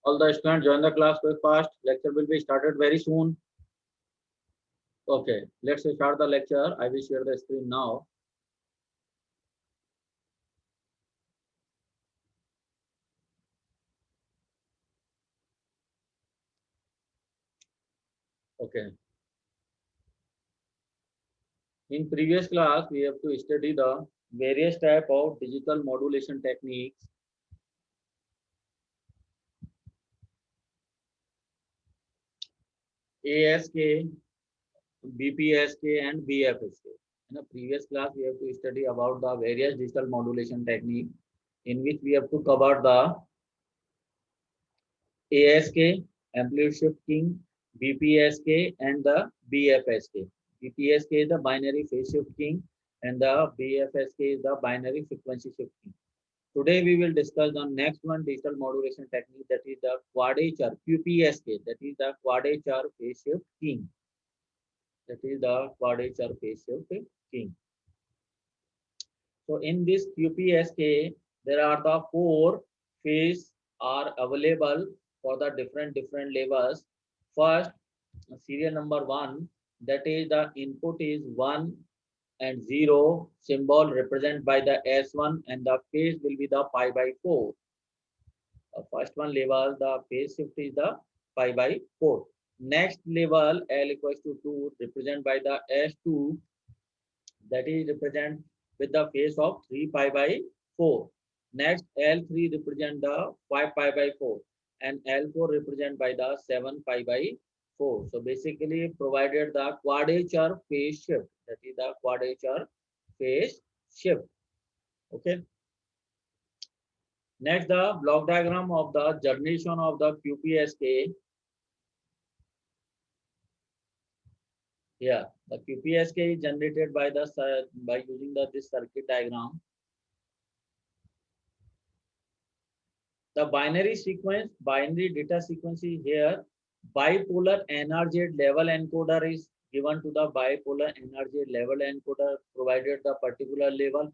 All the students join the class quick fast. Lecture will be started very soon. Okay, let's start the lecture. I will share the screen now. Okay. In previous class, we have to study the various type of digital modulation techniques. ASK, BPSK and BFSK. In the previous class, we have to study about the various digital modulation technique in which we have to cover the ASK, amplitude shifting, BPSK and the BFSK. BPSK is the binary phase shifting and the BFSK is the binary frequency shifting. Today we will discuss the next one digital modulation technique, that is the quadrature QPSK, that is the quadrature phase shift keying. That is the quadrature phase shift keying. So in this QPSK, there are the 4 phases are available for the different levels. First, serial number 1, that is the input is 1 and 0 symbol represented by the S1 and the phase will be the pi by 4. The first one level, the phase shift is the pi by 4. Next level, L equals to 2, represented by the S2, that is represent with the phase of 3 pi by 4. Next, L3 represent the 5 pi by 4 and L4 represent by the 7 pi by 4. So basically provided the quadrature phase shift, that is the quadrature phase shift. Okay. Next, the block diagram of the generation of the QPSK. Yeah, the QPSK is generated by the by using this circuit diagram. The binary sequence, binary data sequence is here. Bipolar NRZ level encoder is given to the bipolar NRZ level encoder provided the particular level.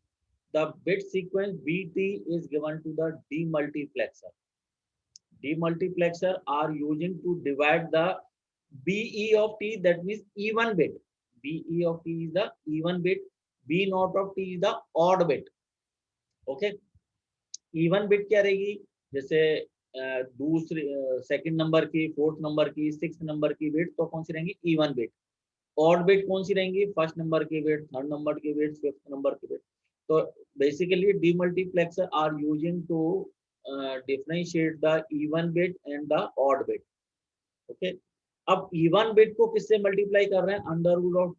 The bit sequence BT is given to the demultiplexer. Demultiplexer are using to divide the BE of T, that means even bit. BE of T is the even bit. B naught of T is the odd bit. Okay. Even bit क्या रहेगी, जैसे दूसरे second number की, fourth number की, six number की bit तो कौन सी रहेंगी, इवन बिट. ऑड बिट कौन सी रहेंगी, फर्स्ट नंबर की बिट, थर्ड नंबर की बिट, फिफ्थ नंबर की बिट. तो basically demultiplexer are using to differentiate the even bit and the odd bit. Okay. अब इवन बिट को किससे मल्टीप्लाई कर रहे हैं, under root of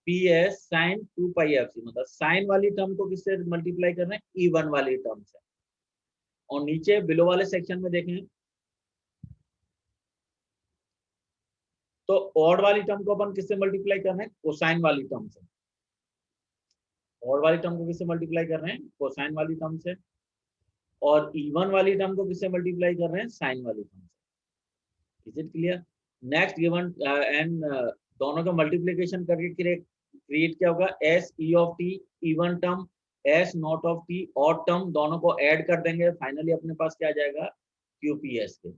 P S sine 2 pi F C, मतलब साइन वाली टर्म को किससे मल्टीप्लाई कर रहे हैं, इवन वाली टर्म से. और नीचे बिलो वाले सेक्शन में देखें तो ऑड वाली टर्म को अपन किससे मल्टीप्लाई कर रहे हैं, कोसाइन वाली टर्म से. ऑड वाली टर्म को किससे मल्टीप्लाई कर रहे हैं, कोसाइन वाली टर्म से. और इवन वाली टर्म को किससे मल्टीप्लाई कर रहे हैं, साइन वाली टर्म से. Is it clear. Next given and दोनों का मल्टीप्लीकेशन करके क्रिएट क्या होगा, S E of T even term, S not of T odd term, दोनों को ऐड कर देंगे, फाइनली अपने पास क्या आ जाएगा, QPSK.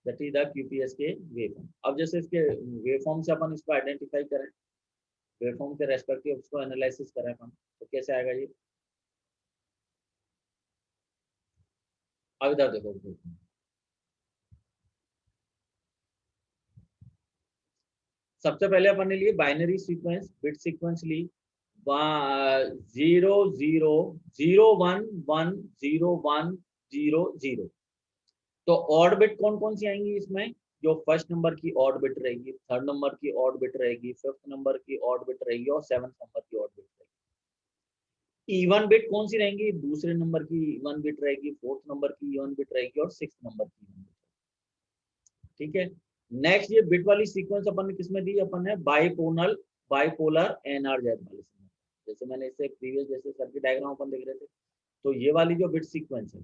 That is the QPSK waveform. अब जैसे इसके वेवफॉर्म से अपन इसको आइडेंटिफाई करें, वेवफॉर्म के रेस्पेक्टिव उसको एनालिसिस करें अपन, तो कैसे आएगा ये. अब इधर देखो, सबसे पहले अपन ने लिए बाइनरी सीक्वेंस, बिट सीक्वेंस ली 0 0 0 1 1 0 1 0 0. तो ऑड बिट कौन कौन सी आएंगी इसमें, जो फर्स्ट नंबर की ऑड बिट रहेगी, थर्ड नंबर की ऑड बिट रहेगी, फिफ्थ नंबर की ऑड बिट रहेगी और सेवंथ नंबर की ऑड बिट रहेगी. इवन बिट कौन सी रहेंगी, दूसरे नंबर की इवन बिट रहेगी, फोर्थ नंबर की इवन बिट रहेगी और सिक्स नंबर की इवन बिट. ठीक है. नेक्स्ट ये बिट वाली सीक्वेंस अपन ने किसमें दी, अपन ने बाइपोलर एनआरजेड वाले सीक्वेंस. जैसे मैंने इससे प्रीवियस जैसे सर्किट डायग्राम अपन देख रहे थे, तो ये वाली जो बिट सीक्वेंस है,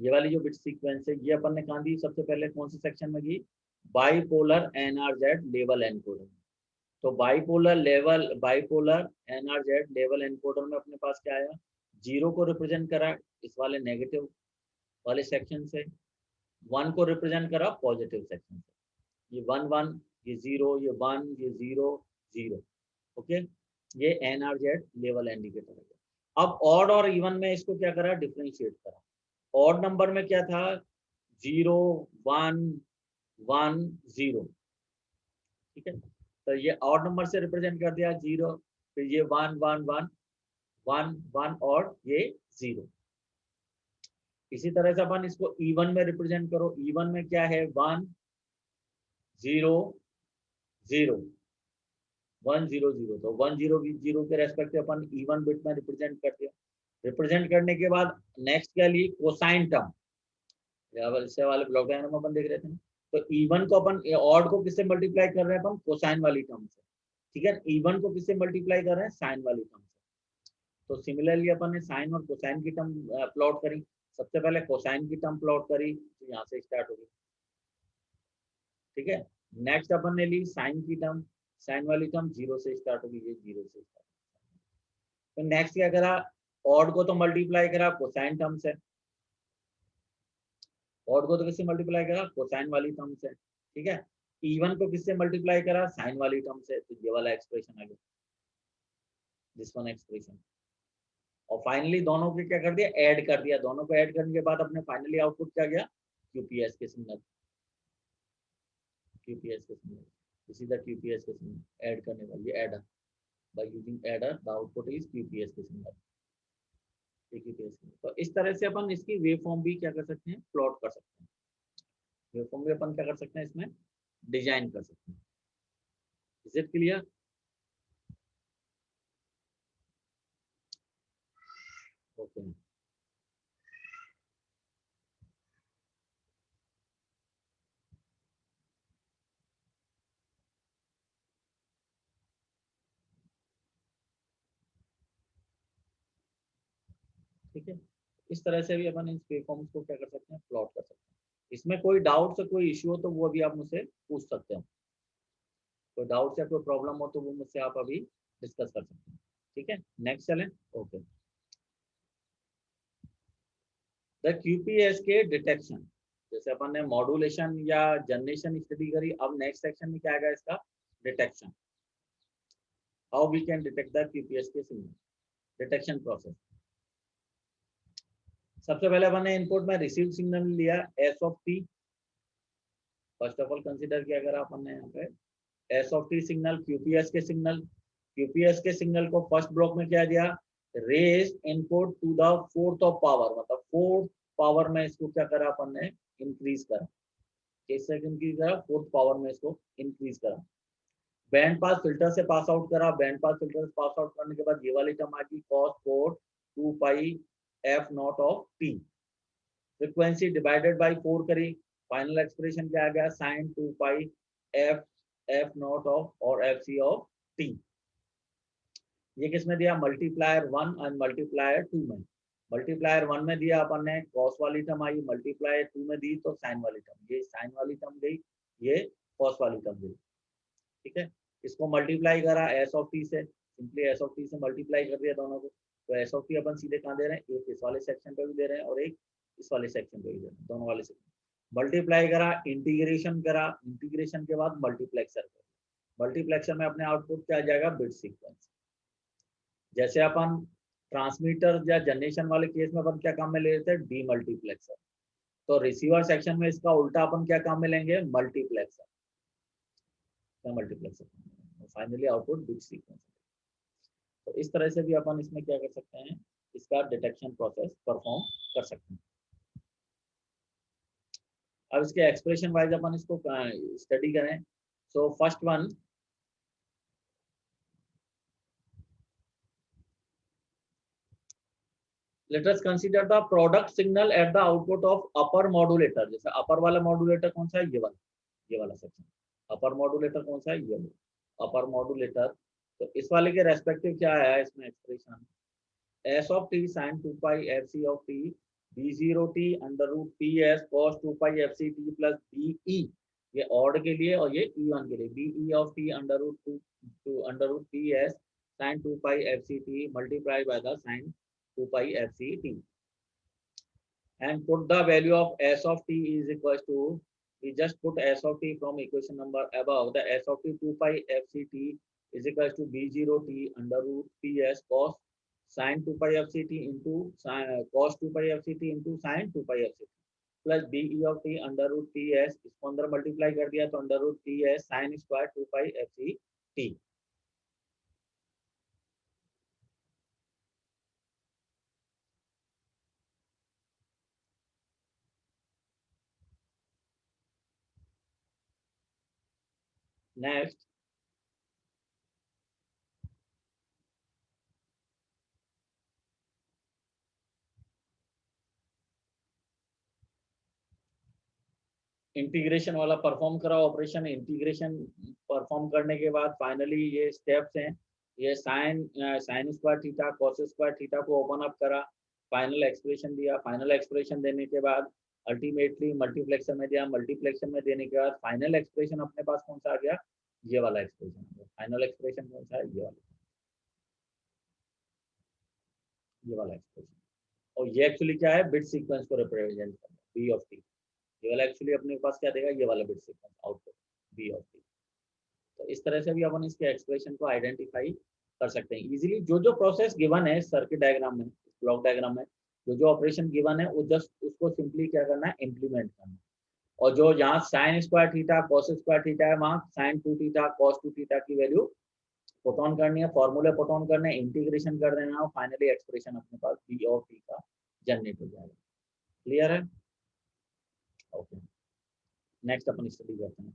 ये वाली जो बिट सीक्वेंस है, ये अपन ने कहा दी, सबसे पहले कौन से सेक्शन में दी, बाइपोलर एनआरजेड लेवल एनकोडर. तो बाइपोलर एनआरजेड लेवल एनकोडर में अपने पास क्या आया, जीरो को रिप्रेजेंट करा इस वाले नेगेटिव वाले सेक्शन से, 1 को रिप्रेजेंट करा पॉजिटिव सेक्शन से। ये 1 1, ये 0, ये 1, ये 0 0। ओके, ये NRZ लेवल इंडिकेटर है। अब ऑड और इवन में इसको क्या करा, डिफरेंशिएट करा। ऑड नंबर में क्या था, 0 1 1 0, ठीक है। तो ये ऑड नंबर से रिप्रेजेंट कर दिया 0, फिर ये 1 1 1 1 1 और ये 0। इसी तरह से अपन इसको इवन में रिप्रेजेंट करो। इवन में क्या है, 1 0 0 1 0 0। तो 1 0 0 के रेस्पेक्ट अपन इवन बिट में रिप्रेजेंट कर दिया। रिप्रेजेंट करने के बाद नेक्स्ट क्या ली, कोसाइन टर्म। इससे वाले ब्लॉक डायग्राम में अपन देख रहे थे ना। तो इवन को अपन ऑड को किससे मल्टीप्लाई कर रहे हैं, अपन कोसाइन वाली टर्म से, ठीक है। इवन को किससे मल्टीप्लाई कर रहे हैं, साइन वाली टर्म से। तो सिमिलरली अपन ने साइन और कोसाइन की टर्म प्लॉट करी। सबसे पहले कोसाइन की टर्म प्लॉट करी, तो यहाँ से स्टार्ट होगी, ठीक है। नेक्स्ट अपन ने ली साइन की टर्म, साइन वाली टर्म 0 से स्टार्ट होगी, ये 0 से स्टार्ट। तो नेक्स्ट क्या करा, ऑड को तो मल्टीप्लाई करा कोसाइन टर्म से, ऑड को तो किससे मल्टीप्लाई करा, कोसाइन वाली टर्म से, ठीक है। इवन को किससे मल्टीप्लाई करा, साइन वाली टर्म से। तो ये वाला एक्सप्रेशन आ गया, दिस वन एक्सप्रेशन। और फाइनली दोनों को क्या कर दिया, ऐड कर दिया। दोनों को ऐड करने के बाद अपने फाइनली आउटपुट क्या गया, QPS के सिग्नल, QPS के signal. This is the QPS के सिग्नल, ऐड करने वाली adder, by using adder the output is QPS के सिग्नल, QPS। तो इस तरह से अपन इसकी वेव फॉर्म भी क्या कर सकते हैं, प्लॉट कर सकते हैं। वेव फॉर्म भी अपन क्या कर सकते हैं, इसमें डिजाइन कर सकते हैं। Is it clear? ओके, ठीक है। इस तरह से भी अपन इन वेव फॉर्म्स को क्या कर सकते हैं, प्लॉट कर सकते हैं। इसमें कोई डाउट से कोई इश्यू हो तो वो भी आप मुझसे पूछ सकते हो। कोई डाउट या कोई प्रॉब्लम हो तो वो मुझसे आप अभी डिस्कस कर सकते हैं, ठीक है। नेक्स्ट चलें। ओके, द QPS के डिटेक्शन। जैसे अपन ने मॉड्यूलेशन या जनरेशन स्टडी करी, अब नेक्स्ट सेक्शन में क्या आएगा, इसका detection. How we can detect the QPS के सिग्नल, डिटेक्शन प्रोसेस। सबसे पहले अपन ने इनपुट में रिसीव सिग्नल लिया S(t). First of all consider किया, अगर अपन ने यहाँ पे S(t) सिग्नल, QPS के सिग्नल, QPS के सिग्नल को फर्स्ट ब्लॉक में क्या दिया, raise input to the fourth of power, मतलब फोर्थ पावर में इसको क्या करा अपन ने, इंक्रीज करा। कैसे इंक्रीज करा, फोर्थ पावर में इसको इंक्रीज करा। बैंड पास फिल्टर से पास आउट करा, बैंड पास फिल्टर से पास आउट करने के बाद ये वाली टर्म आ गई cos 4 2 pi f0 of t। Frequency divided by 4 करी, फाइनल एक्सप्रेशन क्या आ गया, sin 2 pi f f0 of और fc ऑफ t। ये किसमें दिया, मल्टीप्लायर 1 और मल्टीप्लायर 2 में। मल्टीप्लायर 1 में दिया अपन ने कॉस वाली टर्म आई, मल्टीप्लायर 2 में दी तो साइन वाली टर्म, ये साइन वाली टर्म गई, ये कॉस वाली टर्म गई, ठीक है। इसको मल्टीप्लाई करा एस ऑफ टी से, सिंपली एस ऑफ टी से मल्टीप्लाई कर दिया दोनों को। तो एस ऑफ टी अपन सीधे कहाँ दे रहे हैं, एक इस वाले सेक्शन पे भी दे रहे हैं और एक इस वाले सेक्शन पे भी दे रहे हैं, दोनों वाले सेक्शन। मल्टीप्लाई करा, इंटीग्रेशन करा, इंटीग्रेशन के बाद मल्टीप्लेक्सर करा। मल्टीप्लेक्सर में अपने आउटपुट क्या आ जाएगा, बिट सीक्वेंस। जैसे अपन ट्रांसमीटर या जनरेशन वाले केस में अपन क्या काम में ले लेते हैं, डी मल्टीप्लेक्सर। तो रिसीवर सेक्शन में इसका उल्टा अपन क्या काम में लेंगे, multiplexer, multiplexer. Finally output bit sequence. तो इस तरह से भी अपन इसमें क्या कर सकते हैं, इसका डिटेक्शन प्रोसेस परफॉर्म कर सकते हैं। अब इसके एक्सप्रेशन वाइज अपन इसको स्टडी करें। सो first one, let us consider the product signal at the output of upper modulator। जैसे अपर वाला मॉड्यूलेटर कौन सा है, ये वाला सेक्शन। अपर मॉड्यूलेटर कौन सा है, ये अपर मॉड्यूलेटर। तो इस वाले के रेस्पेक्टिव क्या आया है इसमें expression, s of t sin 2 pi fc of t b0t under root ts cos 2 pi fc t plus be, ये ऑड के लिए और ये e1 के लिए, be of t under root 2 under root ts sin 2 pi fc t multiplied by the sin 2 pi FCT. And put the value of S of t is equal to, we just put S of t from equation number above. The S of t 2 pi FCT is equal to B0 t under root PS cos sin 2 pi FCT into cos 2 pi FCT into sin 2 pi FCT plus BE of t under root PS, इसको अंदर multiply कर दिया तो under root PS sin square 2 pi FCT. Next, integration वाला perform करा operation. Integration perform करने के बाद फाइनली ये स्टेप्स हैं. ये sine square theta cos square theta को ओपन अप करा, फाइनल एक्सप्रेशन दिया. फाइनल एक्सप्रेशन देने के बाद अल्टीमेटली मल्टीप्लेक्सर में दिया. मल्टीप्लेक्सर में देने के बाद फाइनल एक्सप्रेशन अपने पास कौन सा आ गया, ये वाला एक्सप्रेशन. फाइनल एक्सप्रेशन कौन सा है, ये वाला एक्सप्रेशन. और ये एक्चुअली क्या है, बिट सीक्वेंस को रिप्रेजेंट करना, बी ऑफ टी. ये वाला एक्चुअली अपने पास क्या देगा, ये वाला bit sequence output B of T. तो इस तरह से भी अपन इसके एक्सप्रेशन को आइडेंटिफाई कर सकते हैं इजीली. जो जो प्रोसेस गिवन है सर्किट डायग्राम में, ब्लॉक डायग्राम में जो जो ऑपरेशन गिवन है वो जस्ट उसको सिंपली क्या करना है, इम्प्लीमेंट करना. और जो यहाँ sign square theta cos square theta है, वहाँ साइन 2 थीटा कॉस 2 थीटा की वैल्यू पुट ऑन करनी है, फॉर्मूले पुट ऑन करने, इंटीग्रेशन कर देना और फाइनली एक्सप्रेशन अपने पास बी ऑफ टी का जनरेट हो जाएगा. क्लियर है? ओके, नेक्स्ट अपन स्टडी करते हैं.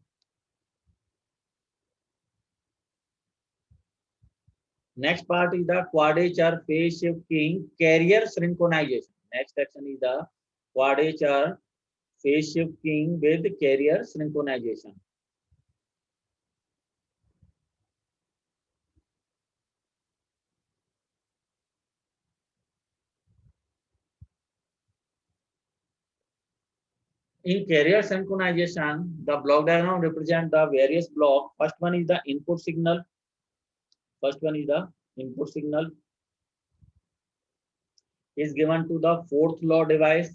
Next part is the quadrature phase shifting carrier synchronization. Next section is the quadrature phase shifting with carrier synchronization. In carrier synchronization, the block diagram represents the various blocks. First one is the input signal. First one is the input signal is given to the fourth law device.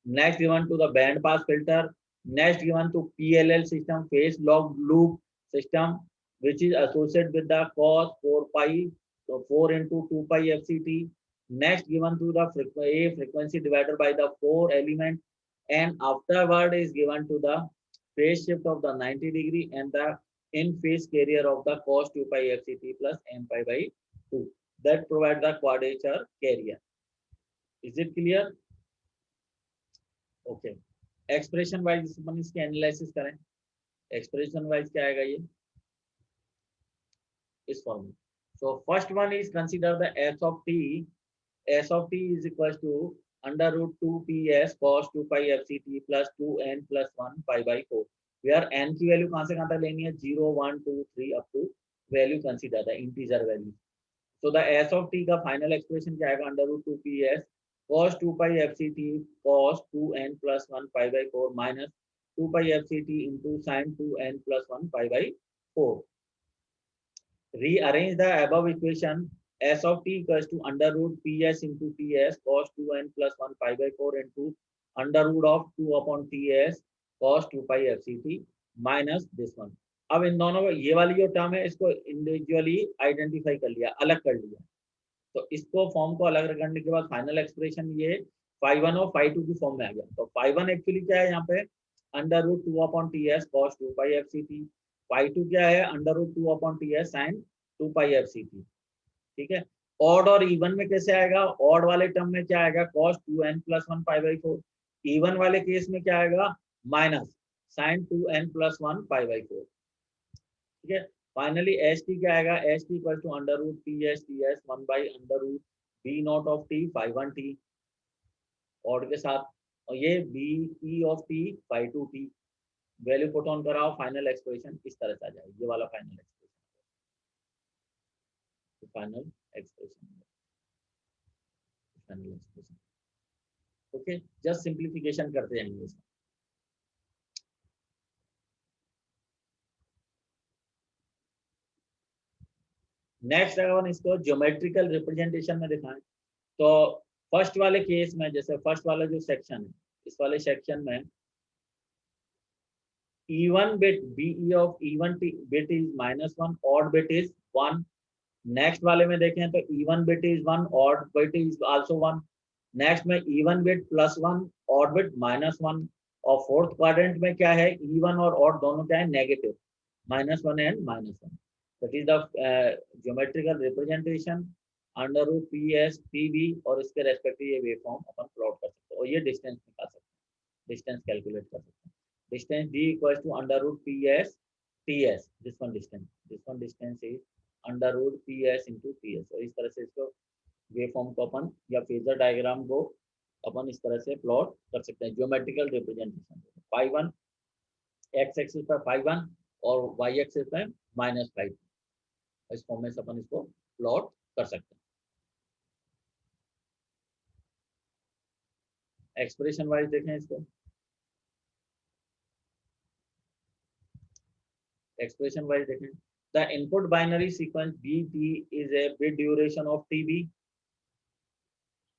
Next given to the band pass filter. Next given to PLL system, phase log loop system, which is associated with the cos 4 pi, so 4 into 2 pi FCT. Next given to the frequency divided by the 4 element, and afterward is given to the phase shift of the 90° and the in phase carrier of the cos 2 pi FCT plus m pi by 2. That provide the quadrature carrier. Is it clear? Okay, expression wise अपन इसके analysis करें. Expression wise क्या आएगा, ये इस form में. So first one is consider the S of T. S of T is equal to under root 2 PS cos 2 pi FCT plus 2n plus 1 pi by 4. Where n की value कहां से कहां तक लेनी है, 0 1 2 3 up to value consider the integer value. So the S of T का final expression क्या आएगा, under root 2 PS cos 2 pi FCT cos 2n plus 1 pi by 4 minus 2 pi FCT into sin 2n plus 1 pi by 4. Rearrange the above equation. S of t equals to under root PS into TS cos 2n plus 1 pi by 4 into under root of 2 upon TS cos 2 pi FCT minus this one. अब इन दोनों ये वाली जो term है इसको individually identify कर लिया, अलग कर लिया. तो इसको फॉर्म को अलग करने के बाद फाइनल एक्सप्रेशन ये phi1 और phi2 की फॉर्म में आ गया. तो phi1 एक्चुअली क्या है यहाँ पे, under root 2 upon TS cos 2 pi FCT. phi2 क्या है, under root 2 upon TS sin 2 pi FCT. ठीक है. ऑड और इवन में कैसे आएगा, ऑड वाले टर्म में क्या आएगा, cos 2n plus 1 pi by 4. Even वाले केस में क्या आएगा, minus sin 2n plus 1 pi by 4. ठीक है. फाइनली एच टी क्या आएगा, H T equal to under root T S 1 by under root B naught of T 5 T odd के साथ, और ये B E of T 2 T. Value put on कराओ, final expression इस तरह से आ जाएगा, ये वाला final expression. Final expression, final expression. Okay, just simplification करते जाएंगे इसका. नेक्स्ट अगर इसको ज्योमेट्रिकल रिप्रेजेंटेशन में दिखाएं तो फर्स्ट वाले केस में, जैसे फर्स्ट वाला जो सेक्शन है, इस वाले सेक्शन में even bit be of even bit is -1, odd bit is 1. Next वाले में देखें तो even bit is 1, odd bit is also 1. Next में even bit +1, odd bit -1. और फोर्थ क्वाड्रेंट में क्या है, even और odd दोनों क्या है, negative, -1 and -1. That is the geometrical representation under root P S P B, और इसके रेस्पेक्टिव ये वेव फॉर्म अपन प्लॉट कर सकते हैं और ये डिस्टेंस निकाल सकते हैं, डिस्टेंस कैलकुलेट कर सकते हैं. Distance d equals to under root ps ts. This one distance is under root ps into ts. और इस तरह से इसको वेव फॉर्म को अपन या फेजर डायग्राम को अपन इस तरह से प्लॉट कर सकते हैं. Geometrical representation phi 1 X axis पर फाई 1 और वाई एक्सिस पर -5. इस फॉर्म में से अपन इसको प्लॉट कर सकते हैं. एक्सप्रेशन वाइज देखें इसको. एक्सप्रेशन वाइज देखें. The input binary sequence bt is a bit duration of tb.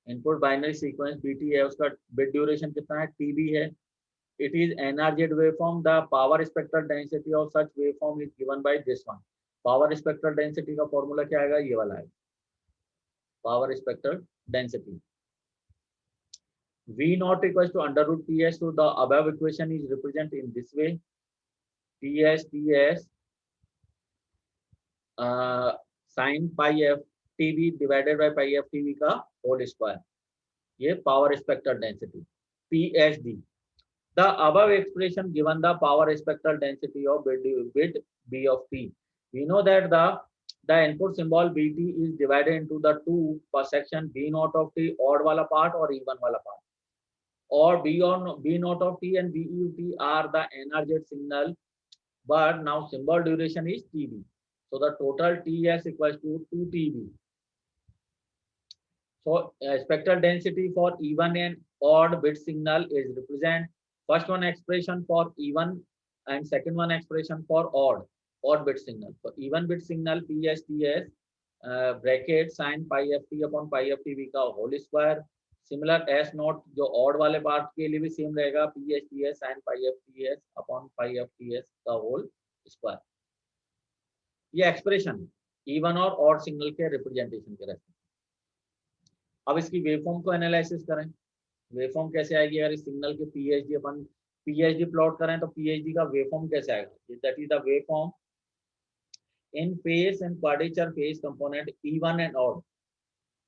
Input binary sequence bt है, उसका बिट ड्यूरेशन कितना है, tb है. It is NRZ waveform. The power spectral density of such waveform is given by this one. Power spectral density का formula क्या आएगा, ये वाला है, power spectral density. V naught equals to under root ps. So the above equation is represented in this way. ts sin pi f tb divided by pi f tb का whole square, ये power spectral density psd. The above expression given the power spectral density of bit b of t. We know that the input symbol bt is divided into the two per section, b naught of t odd wala part और even wala part, or b naught of t and b u t are the NRZ signal, but now symbol duration is tb. So the total ts equals to 2 tb. So spectral density for even and odd bit signal is represent first one expression for even and second one expression for odd bit signal. So even bit signal PSTS bracket sin pi ft upon pi ftv का whole square. Similar S naught जो odd वाले part के लिए भी same रहेगा, PSTS sin pi fts upon pi fts का whole square. ये expression even और ऑड सिग्नल के रिप्रेजेंटेशन के रहते हैं. अब इसकी वेवफॉर्म को एनालिसिस करें. वेवफॉर्म कैसे आएगी, अगर इस सिग्नल के पीएचडी अपन पीएचडी प्लॉट करें तो पीएचडी का वेवफॉर्म कैसे आएगा, that is the waveform in phase and quadrature phase component even and odd.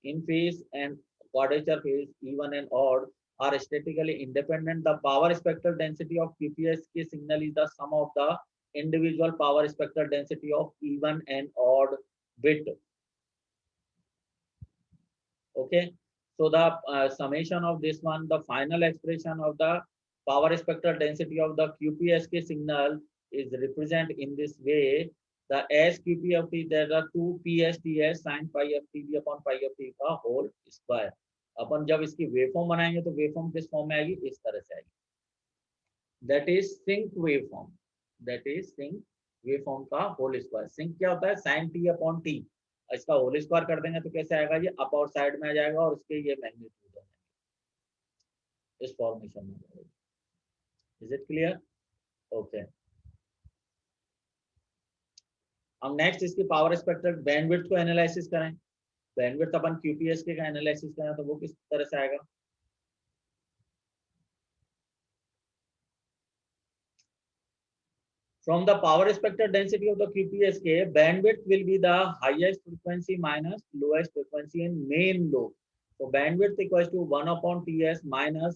In phase and quadrature phase even and odd are statically independent. The power spectral density of QPSK signal is the sum of the individual power spectral density of even and odd bit. Okay, so the summation of this one, the final expression of the power spectral density of the QPSK signal is represented in this way. The SQP of t, there are 2 PSTS sin pi f tb upon pi f t का whole square. अपन जब इसकी waveform बनाएंगे तो waveform किस form में आएगी, इस तरह से आएगी. That is sinc waveform. That is sinc waveform का होल स्क्वायर. सिंक क्या होता है, sin t अपॉन t. इसका होल स्क्वायर कर देंगे तो कैसे आएगा, ये अप और साइड में आ जाएगा और उसके ये मैग्नीट्यूड हो जाएंगे, इस फॉर्मेशन में जाएगा. Is it clear? ओके. हम नेक्स्ट इसकी पावर स्पेक्ट्रल बैंडविड्थ को एनालिसिस करें. बैंडविड्थ अपन QPSK का एनालिसिस करें तो वो किस तरह से आएगा. From the power spectral density of the QPSK, bandwidth will be the highest frequency minus lowest frequency in main lobe. So bandwidth equals to 1 upon TS minus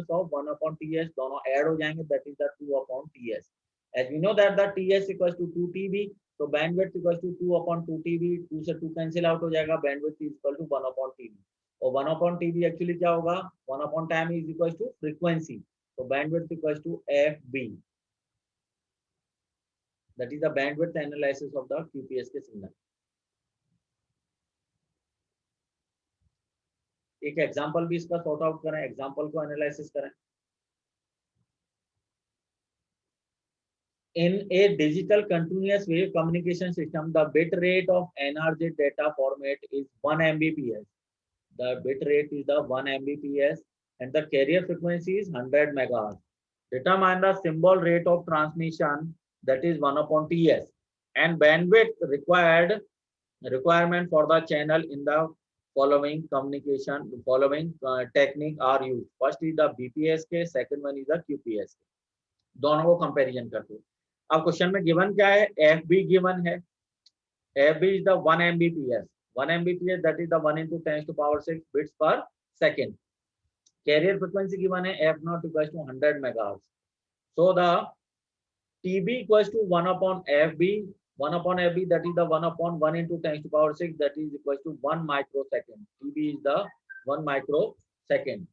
of 1 upon TS, दोनों add हो जाएंगे, that is the 2 upon TS. As we know that the TS equals to 2 TB, so bandwidth equals to 2 upon 2 TB, 2 से 2 cancel out हो जाएगा, bandwidth is equal to 1 upon TB. और 1 upon TB actually क्या होगा, 1 upon time is equals to frequency, so bandwidth equals to FB. That is the bandwidth analysis of the QPSK signal. एक example भी इसका sort out करें, example को analysis करें. In a digital continuous wave communication system, the bit rate of NRZ data format is 1 Mbps. The bit rate is the 1 Mbps and the carrier frequency is 100 megahertz. Determine the symbol rate of transmission, that is 1 upon Ts, and bandwidth requirement for the channel in the following technique are used. First is the BPSK, second one is the QPSK. दोनों को comparison करते हैं. अब question में given क्या है? FB given है. FB is the 1 Mbps. 1 Mbps, that is the 1 into 10 to power 6 bits per second. Carrier frequency given है F naught equals to 100 megahertz. So the TB equals to 1 upon FB. 1 upon FB, that is the 1 upon 1 into 10 to power 6, that is equals to 1 microsecond. TB is the 1 microsecond.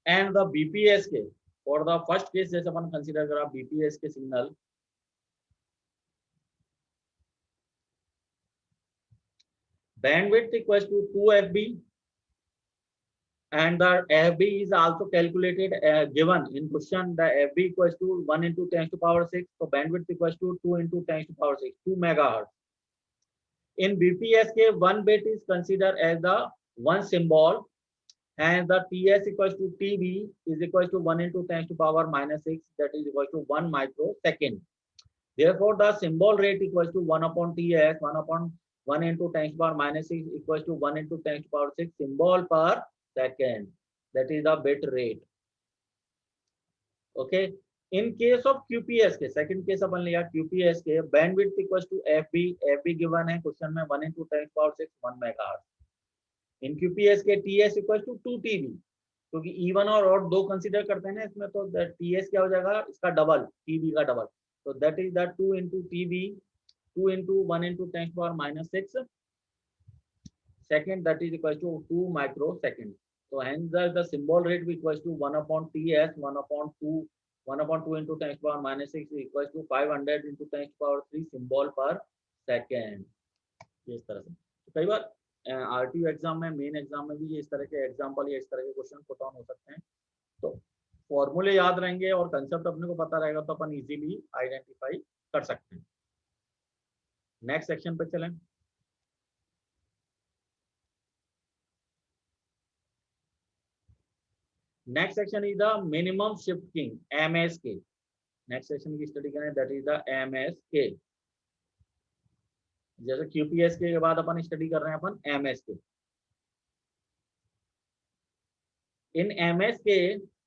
And the BPSK, for the first case जैसे अपन consider करा BPSK signal, bandwidth equals to 2 FB, and the FB is also calculated given in question. The FB equals to 1 into 10 to power 6, so bandwidth equals to 2 into 10 to power 6, 2 megahertz. In BPSK, one bit is considered as the one symbol, and the TS equals to TB is equals to 1 into 10 to power minus 6, that is equal to 1 microsecond. Therefore, the symbol rate equals to 1 upon TS, 1 upon 1 into 10 to power minus 6 equals to 1 into 10 to power 6 symbol per second. That is the bit rate. Okay. In case of QPSK, second case अपन लिया QPSK, bandwidth equals to FB. FB given है question में 1 into 10 to power 6, 1 megahertz. In QPSK, TS equals to 2 TB, क्योंकि even और odd दो consider करते हैं ना इसमें, तो TS क्या हो जाएगा? इसका डबल, TB का double. So that is the 2 into TB, 2 into 1 into 10 to power minus 6 second, that is equal to 2 microsecond. So hence the symbol rate equals to 1 upon TS, 1 upon 2 into 10 to power minus 6 equals to 500 into 10 to power 3 symbol per second. इस तरह से कई बार RTU exam में, main exam में भी ये इस तरह के एग्जाम्पल या इस तरह के क्वेश्चन पुट ऑन हो सकते हैं. तो फॉर्मूले याद रहेंगे और कंसेप्ट अपने को पता रहेगा तो अपन इजीली आइडेंटिफाई कर सकते हैं. नेक्स्ट सेक्शन पे चलें. Next section is the minimum shifting, MSK. Next section की स्टडी करें, दैट इज द MSK. जैसे QPSK के बाद अपन स्टडी कर रहे हैं अपन MSK. In MSK,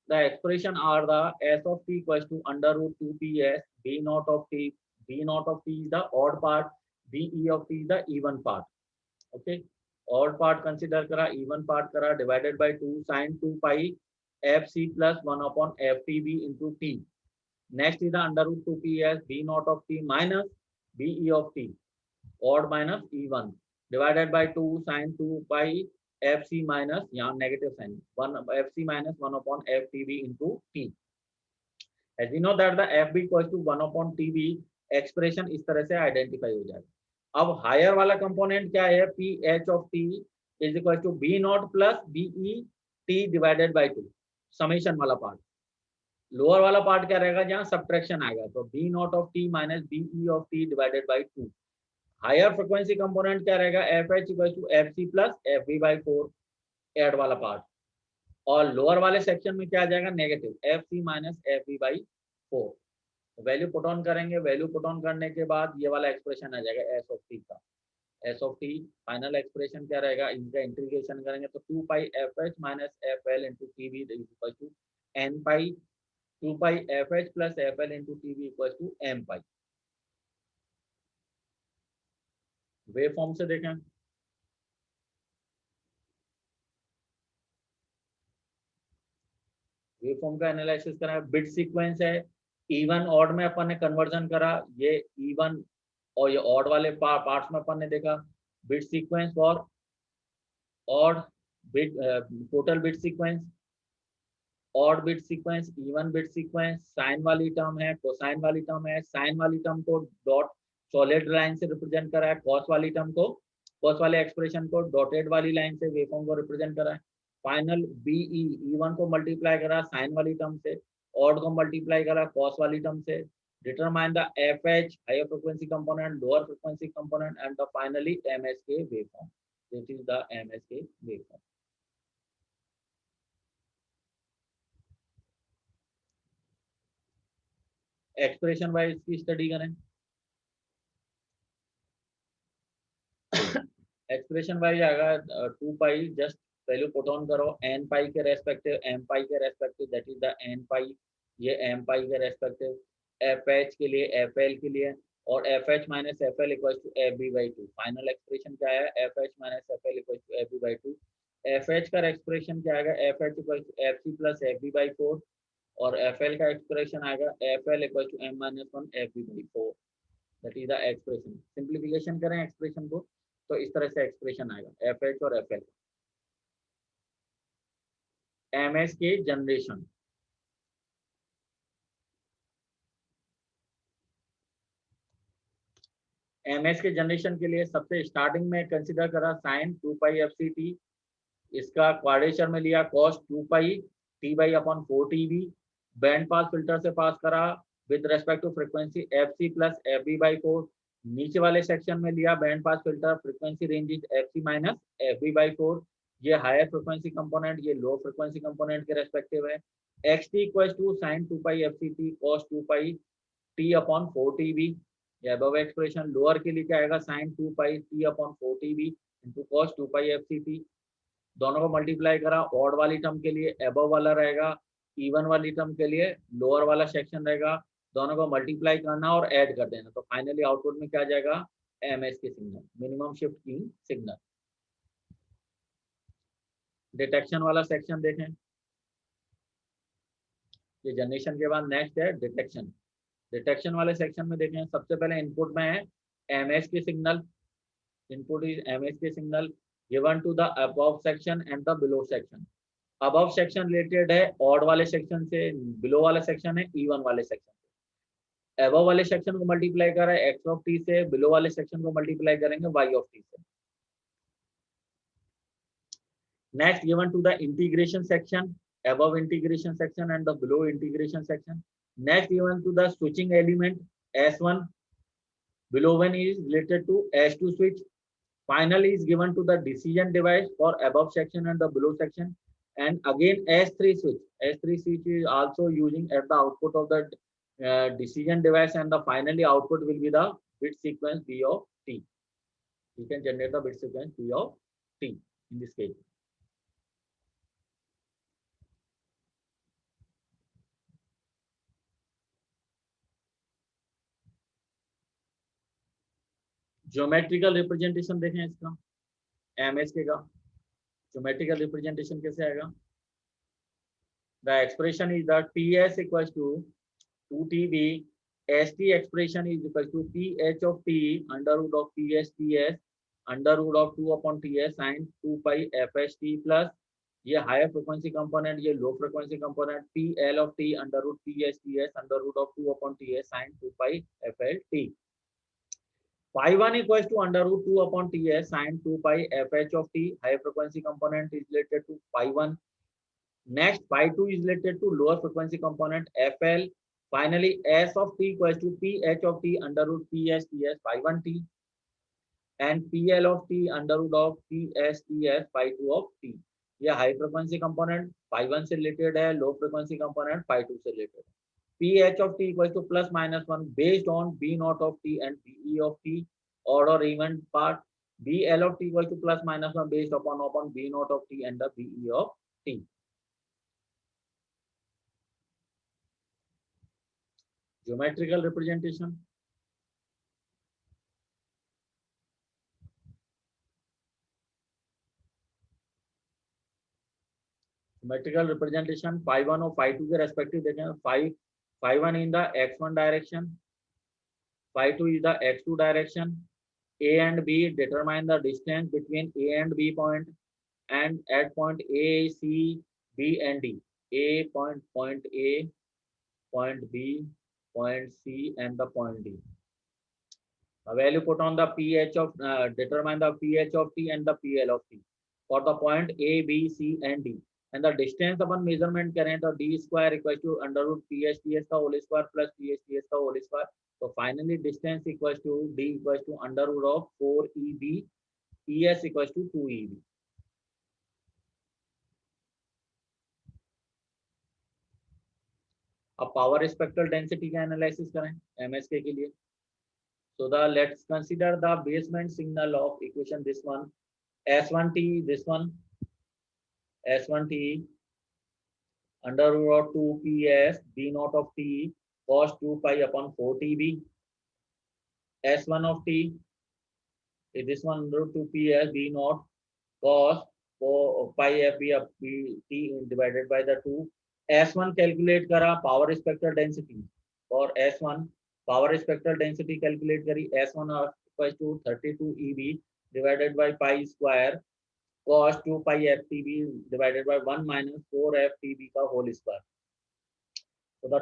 the expression are the S of t equals to under root 2ps, B naught of t. B naught of t is the odd part, BE of t is the even part. Okay, odd part consider करा, even part करा, divided by 2 sin 2 pi FC plus 1 upon FTB into t. Next is the under root 2ps, B naught of t minus BE of t, odd minus even, divided by 2 sin 2 pi FC minus, यहाँ negative sign, 1 FC minus 1 upon FTB into t. As we know that the FB equals to 1 upon TB, expression इस तरह से identify हो जाएगा. अब higher वाला component क्या है? PH of t is equal to B naught plus BE t divided by 2, summation वाला पार्ट. लोअर वाला पार्ट क्या रहेगा? जहाँ सब्ट्रैक्शन आएगा, तो B naught of t minus BE of t divided by 2. Higher frequency component क्या रहेगा? FH equals to FC plus FB by 4, add वाला पार्ट. और लोअर वाले सेक्शन में क्या आ जाएगा? Negative, FC minus FB by 4. Value put on करेंगे, value put on करने के बाद ये वाला एक्सप्रेशन आ जाएगा S of t का. S of t final expression क्या रहेगा? इनका इंटीग्रेशन करेंगे तो 2 pi FH minus FL into TB is equal to n pi, 2 pi FH plus FL into TB equals to m pi. Wave form से देखें, wave form का analysis करा, bit sequence है, इवन ऑड में अपन ने कन्वर्जन करा, ये इवन और ये ऑड वाले पार्ट्स में अपन ने देखा bit sequence for odd bit, total bit sequence, odd bit sequence, even bit sequence, sine वाली टर्म है, कोसाइन वाली टर्म है. साइन वाली टर्म को डॉट सॉलिड लाइन से रिप्रेजेंट करा है, कॉस वाली टर्म को, कॉस वाले एक्सप्रेशन को डॉटेड वाली लाइन से वेवफॉर्म को रिप्रेजेंट करा है. फाइनल BE, E1 को मल्टीप्लाई करा साइन वाली टर्म से ऑड को मल्टीप्लाई करा कॉस वाली टर्म से, determine the FH higher frequency component, lower frequency component and the finally MSK वेवफॉर्म. दिस इज द MSK वेवफॉर्म. एक्सप्रेशन वाइज की स्टडी करें. एक्सप्रेशन वाइज आएगा 2 pi, just value put on करो n पाई के respective, m pi के respective, that is the n pi, ये m pi के रेस्पेक्टिव, fh के लिए, fl के लिए, और fh minus fl equal to fb/2. Final expression क्या है, fh minus fl equal to fb/2. fh का एक्सप्रेशन क्या आएगा, fh equal to fc plus fb/4, और fl का एक्सप्रेशन आएगा fl equal to m-1 fb/4. That is the expression. Simplification करें expression को तो इस तरह से एक्सप्रेशन आएगा FH और FL. MS के जनरेशन, MS के जनरेशन के लिए सबसे स्टार्टिंग में कंसीडर करा साइन 2 पाई FCT, इसका क्वाड्रेचर में लिया cos 2 pi T/4 TB, band pass filter से पास करा with respect to frequency FC plus FB/4. नीचे वाले सेक्शन में लिया band pass filter, frequency range is FC minus FB/4. ये हायर फ्रीक्वेंसी कंपोनेंट, ये लो फ्रीक्वेंसी कंपोनेंट के respective है. XT equals to sin 2 pi FCT cos 2 pi T/4 TB. ये above expression. Lower के लिए क्या आएगा, sin 2 pi T/4 TB into cos 2 pi FCT. दोनों को मल्टीप्लाई करा, ऑड वाली टर्म के लिए अबव वाला रहेगा, इवन वाली टर्म के लिए लोअर वाला सेक्शन रहेगा. दोनों को मल्टीप्लाई करना और ऐड कर देना, तो फाइनली आउटपुट में क्या जाएगा, MS के signal, minimum shift keying signal. Detection वाला सेक्शन देखें. ये जनरेशन के बाद नेक्स्ट है डिटेक्शन. डिटेक्शन वाले सेक्शन में देखें, सबसे पहले इनपुट में है MS के सिग्नल. इनपुट इज MS के signal given to the above section and the below section. Above section related है ऑड वाले सेक्शन से, बिलो वाला सेक्शन है इवन वाले सेक्शन से. अबव वाले सेक्शन को मल्टीप्लाई कर रहा है x ऑफ t से, बिलो वाले सेक्शन को मल्टीप्लाई करेंगे y ऑफ t से. Next given to the integration section, above integration section and the below integration section. Next given to the switching element S1, below one is related to S2 switch. Finally is given to the decision device for above section and the below section. And again S3 switch. S3 switch is also using at the output of the decision device, and the finally output will be the bit sequence B of T. You can generate the bit sequence B of T in this case. Geometrical representation देखें इसका, MSK का geometrical representation कैसे आएगा. The expression is the TS equal to 2TB. ST expression is equal to PH of T under root of PS TS under root of 2/TS sin 2 pi FHT plus ये higher frequency component, ये low frequency component PL of T under root PS TS under root of 2/TS sin 2 pi FLT. Phi 1 equals to under root 2/TS sin 2 pi FH of T. High frequency component is related to Phi 1. Next, Phi 2 is related to lower frequency component FL. Finally, S of T equals to PH of T under root PS TS Phi 1 T and PL of T under root of PS TS Phi 2 of T. ये high frequency component Phi 1 से related है, low frequency component Phi 2 से related है. PH of T equals to plus minus 1 based on B naught of T and BE of T, odd or even part. BL of T equals to plus minus 1 based upon B naught of T and the BE of T. Geometrical representation. Geometrical representation phi 1 और phi 2 के respective देखें. Phi 1 in the x1 direction, phi 2 is the x2 direction. A and B determine the distance between A and B point, and at point A, C, B and D. A point A, point B, point C, and the point D. The value put on the pH of determine the pH of T and the PL of T for the point A, B, C, and D. And the distance अपन measurement करें तो D square equal to under root P H T S का whole square plus P H T S का whole square, तो finally distance equal to D equal to under root of 4 EB, E S equal to 2 EB। अब power spectral density का analysis करें MSK के लिए। So let's consider the basement signal of equation this one S1T, this one S1T under root of 2 PS B naught of T cos 2 pi upon 4 TB. S1 of T is this one under root 2 PS B naught cos 4 pi FB of T divided by the 2. S1 calculate करा power spectral density और S1 power spectral density calculate करी S1 equal to 32 EB divided by pi square cos 2 pi FTB divided by 1 minus 4 FTB का whole square. तो the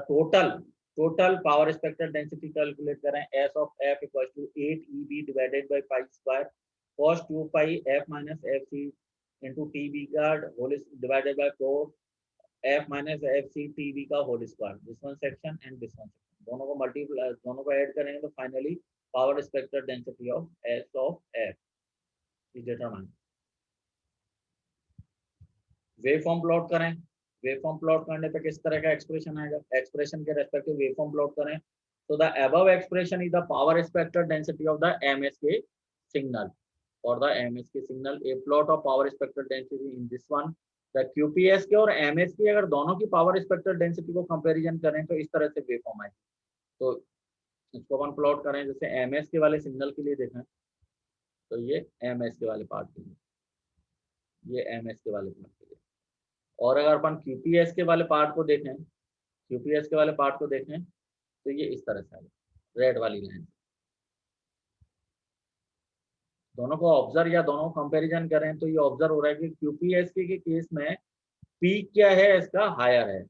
total power spectral density calculate करें S of F equal to 8 EB divided by pi square cos 2 pi F minus FC into TB का whole divided by 4 F minus FC TB का whole square. This one section and this one section दोनों को multiply दोनों को add करेंगे तो finally power spectral density of S of F is determined. Waveform plot करें, waveform plot करने पे किस तरह का एक्सप्रेशन आएगा, एक्सप्रेशन के रेस्पेक्टिव वेवफॉर्म प्लॉट करें तो the above expression is the power spectral density of the MSK signal और the MSK signal a plot of power spectral density in this one the QPSK और MSK अगर दोनों की power spectral density को comparison करें तो इस तरह से वेवफॉर्म आएगी। तो इसको अपन प्लॉट करें जैसे MSK वाले सिग्नल के लिए देखें तो ये MSK वाले पार्ट के लिए, ये MSK वाले पार्ट के लिए, और अगर अपन QPSK वाले पार्ट को देखें, QPSK वाले पार्ट को देखें तो ये इस तरह से आएगा रेड वाली लाइन। दोनों को ऑब्जर्व या दोनों कंपैरिजन करें तो ये ऑब्जर्व हो रहा है कि QPSK के केस में पीक क्या है इसका हायर है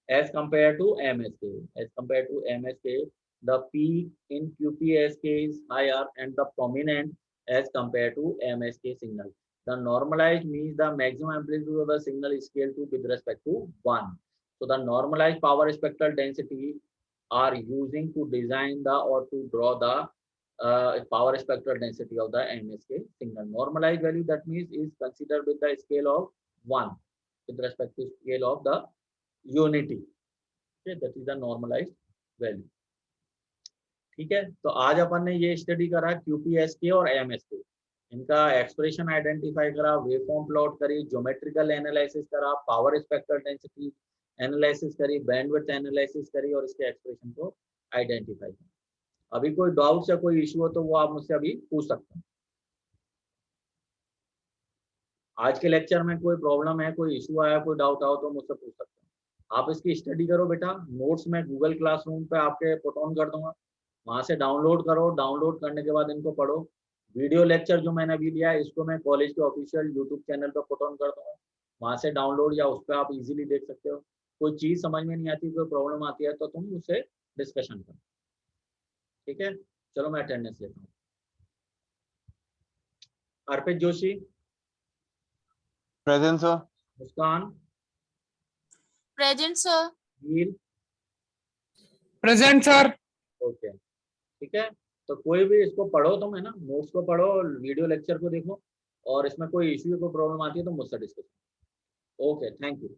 as compared to MSK. As compared to MSK, the peak in QPSK is higher and the prominent as compared to MSK signal. The normalized means the maximum amplitude of the signal is scaled to with respect to 1. So the normalized power spectral density are using to design the or to draw the power spectral density of the MSK signal. Normalized value that means is considered with the scale of 1 with respect to scale of the unity. Okay, that is the normalized value. ठीक है, तो आज अपन ने ये study करा QPSK और MSK, इनका expression identify करा, वेवफॉर्म प्लॉट करी, ज्योमेट्रिकल एनालिसिस करा, पावर स्पेक्ट्रल डेंसिटी एनालिसिस करी, बैंडविड्थ एनालिसिस करी और इसके एक्सप्रेशन को आइडेंटिफाई करा। अभी कोई डाउट या कोई इशू हो तो वो आप मुझसे अभी पूछ सकते हैं। आज के लेक्चर में कोई प्रॉब्लम है, कोई इशू आया, कोई डाउट आओ तो मुझसे पूछ सकते हैं। आप इसकी स्टडी करो बेटा, नोट्स में गूगल क्लासरूम पे आपके पुट ऑन कर दूंगा, वहां से डाउनलोड करो, डाउनलोड करने के बाद इनको पढ़ो। वीडियो लेक्चर जो मैंने अभी लिया है इसको मैं कॉलेज के ऑफिशियल यूट्यूब चैनल पर पुट ऑन कर दूंगा, वहां से डाउनलोड या उस पर आप इजीली देख सकते हो। कोई चीज समझ में नहीं आती, कोई प्रॉब्लम आती है तो तुम उससे डिस्कशन करो। ठीक है, चलो मैं अटेंडेंस लेता हूँ। अर्पित जोशी प्रेजेंट सर। मुस्कान प्रेजेंट सर। वीर प्रेजेंट सर। ओके, ठीक है, तो कोई भी इसको पढ़ो तुम, है ना, नोट्स को पढ़ो, वीडियो लेक्चर को देखो, और इसमें कोई इश्यू कोई प्रॉब्लम आती है तो मुझसे डिस्कस करो। Okay, thank you.